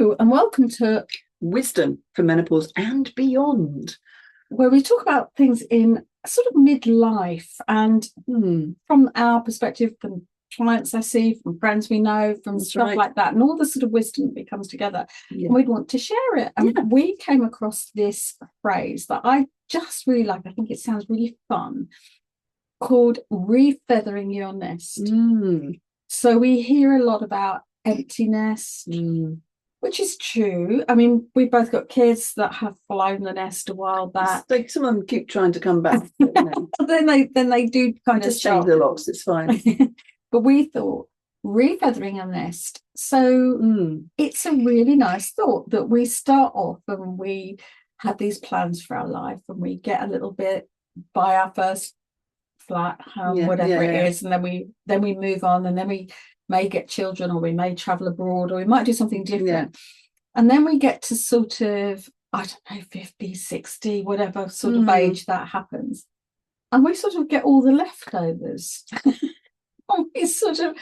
Hello and welcome to Wisdom for Menopause and Beyond, where we talk about things in sort of midlife and from our perspective, from clients I see, from friends we know, from stuff like that, and all the sort of wisdom that comes together. Yeah. And we'd want to share it. And we came across this phrase that I just really like. I think it sounds really fun, called refeathering your nest. So we hear a lot about empty nest, which is true. I mean, we've both got kids that have flown the nest a while back. Like some of them keep trying to come back. then they do kind of just change the locks. It's fine. But we thought refeathering a nest. So it's a really nice thought that we start off and we have these plans for our life and we get a little bit, buy our first flat, home, whatever it is, and then we move on, and then we may get children, or we may travel abroad, or we might do something different. And then we get to sort of, I don't know, 50, 60, whatever sort of age that happens. And we sort of get all the leftovers. And we sort of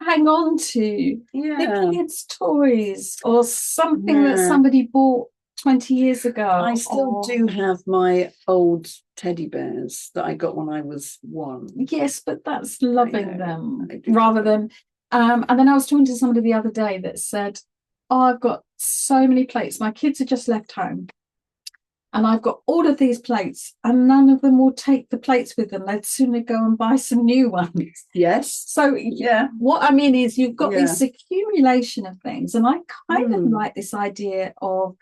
hang on to the kids' toys or something that somebody bought 20 years ago. I still do have my old teddy bears that I got when I was 1. Yes, but that's loving them rather than... and then I was talking to somebody the other day that said, I've got so many plates. My kids have just left home and I've got all of these plates and none of them will take the plates with them. They'd sooner go and buy some new ones. Yes. So what I mean is you've got this accumulation of things, and I kind of like this idea of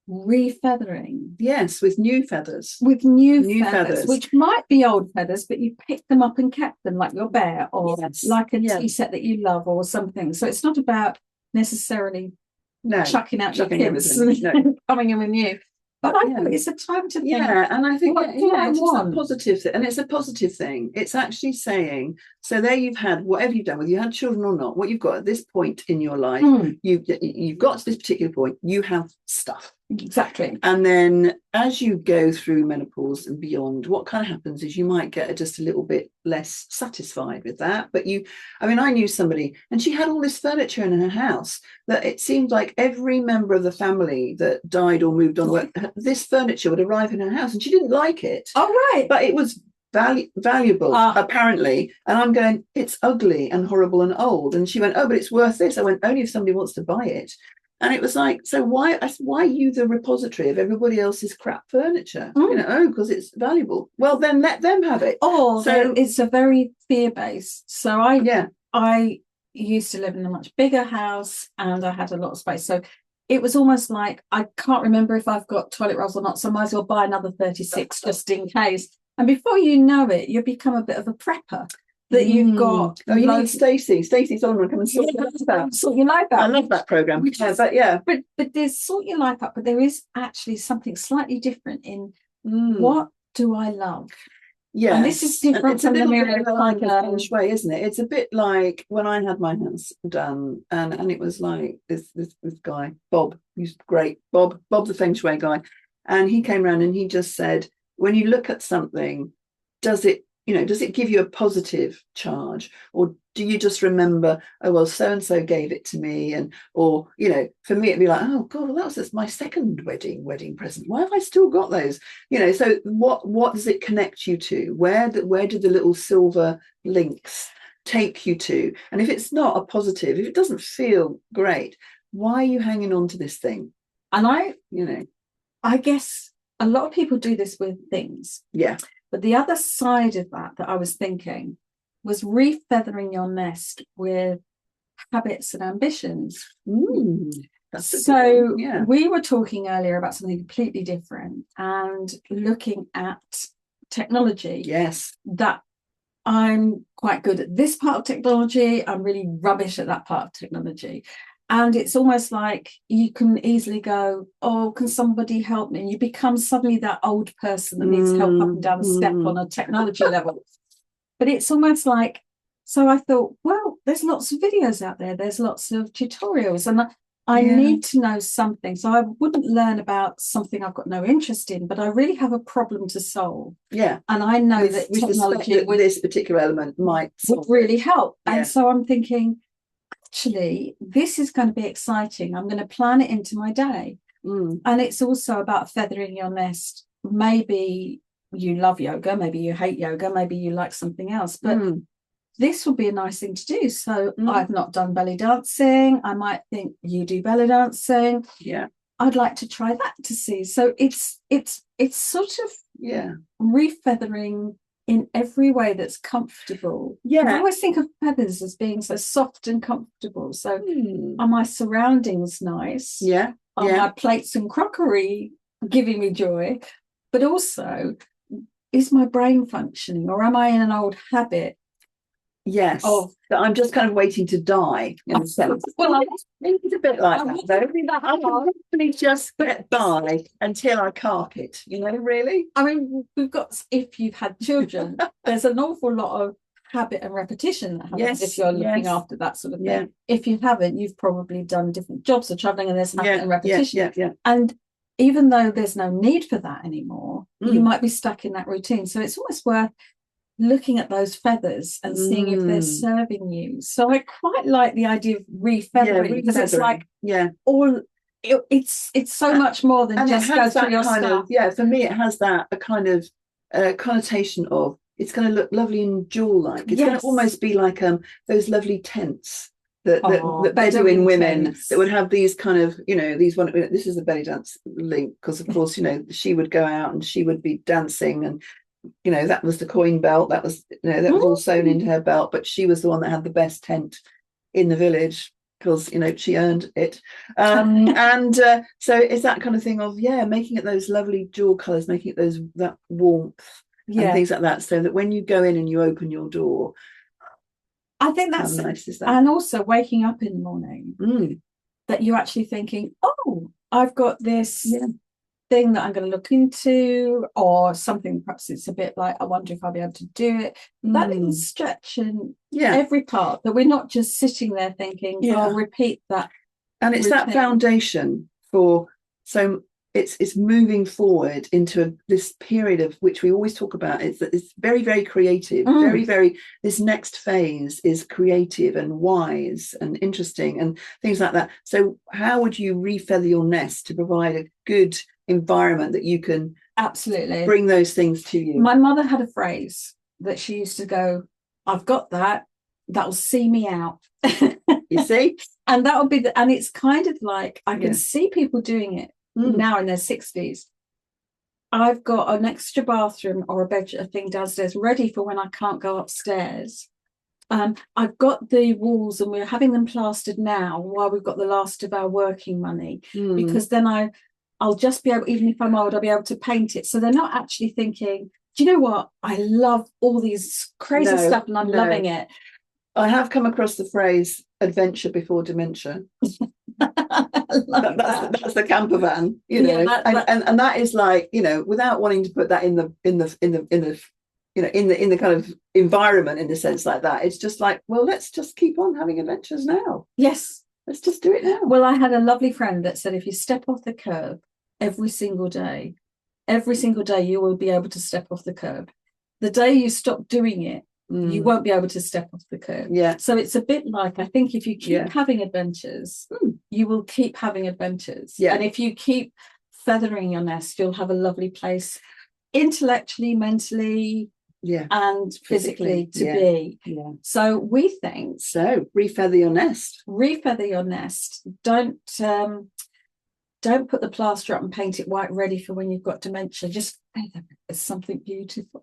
refeathering. Yes, with new feathers. With new feathers, which might be old feathers, but you picked them up and kept them, like your bear, or like a tea set that you love or something. So it's not about necessarily chucking out your kids and coming in with new. But I think it's a time to think. Yeah, and I think it's a positive thing, and it's a positive thing. It's actually saying, so there you've had whatever you've done, whether you had children or not, what you've got at this point in your life, you've got to this particular point, you have stuff. Exactly. And then as you go through menopause and beyond, what kind of happens is you might get just a little bit less satisfied with that. But I knew somebody, and she had all this furniture in her house that it seemed like every member of the family that died or moved on, this furniture would arrive in her house, and she didn't like it. Oh, right. But it was valuable, apparently. And I'm going, it's ugly and horrible and old. And she went, oh, but it's worth this. I went, only if somebody wants to buy it. And it was like, so why are you the repository of everybody else's crap furniture? Because it's valuable. Well, then let them have it. Oh, so it's a very fear-based. So I used to live in a much bigger house and I had a lot of space. So it was almost like, I can't remember if I've got toilet rolls or not, so I might as well buy another 36 just in case. And before you know it, you become a bit of a prepper. That you've got. Oh, you need Stacey Solomon come and sort your life out. Sort your life out. I love that programme. But there's sort your life out, but there is actually something slightly different in what do I love? Yeah, and this is different from the mirror like a feng shui, isn't it? It's a bit like when I had my house done, and it was like this guy Bob, who's great, Bob the feng shui guy, and he came around and he just said, when you look at something, does it give you a positive charge, or do you just remember, oh, well, so-and-so gave it to me, or for me, it'd be like, oh, God, well, that was my second wedding present. Why have I still got those? So what does it connect you to? Where do the little silver links take you to? And if it's not a positive, if it doesn't feel great, why are you hanging on to this thing? And I guess a lot of people do this with things. Yeah. But the other side of that I was thinking was refeathering your nest with habits and ambitions. So we were talking earlier about something completely different and looking at technology. Yes. That I'm quite good at this part of technology. I'm really rubbish at that part of technology. And it's almost like you can easily go, oh, can somebody help me? And you become suddenly that old person that needs help up and down the step on a technology level. But it's almost like, so I thought, well, there's lots of videos out there. There's lots of tutorials. And I need to know something. So I wouldn't learn about something I've got no interest in, but I really have a problem to solve. Yeah. And I know that technology with this particular element would really help. And so I'm thinking, actually, this is going to be exciting. I'm going to plan it into my day. And it's also about feathering your nest. Maybe you love yoga, maybe you hate yoga, maybe you like something else, but this will be a nice thing to do. So I've not done belly dancing. I might think you do belly dancing. Yeah. I'd like to try that to see. So it's sort of refeathering in every way that's comfortable. Yeah. I always think of feathers as being so soft and comfortable. So are my surroundings nice? Yeah. Are my plates and crockery giving me joy? But also, is my brain functioning, or am I in an old habit? Yes, that I'm just kind of waiting to die in a sense. Well, it's a bit like that, though. I can probably just get by until I cark it, really. I mean, if you've had children, there's an awful lot of habit and repetition that happens if you're looking after that sort of thing. Yeah. If you haven't, you've probably done different jobs or traveling, and there's habit and repetition. Yeah. And even though there's no need for that anymore, you might be stuck in that routine. So it's almost worth looking at those feathers and seeing if they're serving you. So I quite like the idea of refeathering, because it's like it's so much more than just go through your stuff. For me it has that a kind of connotation of it's going to look lovely and jewel-like. It's going to almost be like those lovely tents that Bedouin women that would have these kind of, this is a belly dance link, because of course, she would go out and she would be dancing, and that was the coin belt, that was was all sewn into her belt, but she was the one that had the best tent in the village, because she earned it. So it's that kind of thing of making it those lovely jewel colors, making it that warmth and things like that, so that when you go in and you open your door, I think that's how nice is that? And also waking up in the morning that you're actually thinking, oh, I've got this thing that I'm going to look into, or something perhaps it's a bit like, I wonder if I'll be able to do it. That little stretch in every part, that we're not just sitting there thinking, I'll repeat that. And it's routine. That foundation for, so it's moving forward into this period of which we always talk about. It's very, very creative, very, very, this next phase is creative and wise and interesting and things like that. So how would you refeather your nest to provide a good environment that you can absolutely bring those things to you? My mother had a phrase that she used to go, I've got that'll see me out. You see? And that'll be and it's kind of like I can see people doing it now in their 60s. I've got an extra bathroom or a thing downstairs ready for when I can't go upstairs. I've got the walls, and we're having them plastered now while we've got the last of our working money, because then I'll just be able, even if I'm old, I'll be able to paint it. So they're not actually thinking, do you know what? I love all these crazy stuff and I'm loving it. I have come across the phrase adventure before dementia. That's the camper van, and that is like, without wanting to put that in the kind of environment in a sense like that. It's just like, well, let's just keep on having adventures now. Yes. Let's just do it now. Well, I had a lovely friend that said, if you step off the curb every single day, you will be able to step off the curb. The day you stop doing it, you won't be able to step off the curb. Yeah. So it's a bit like, I think if you keep having adventures, you will keep having adventures. Yeah. And if you keep feathering your nest, you'll have a lovely place intellectually, mentally, and physically to be. Yeah. So we think. So refeather your nest. Refeather your nest. Don't put the plaster up and paint it white ready for when you've got dementia. Just feather it as something beautiful.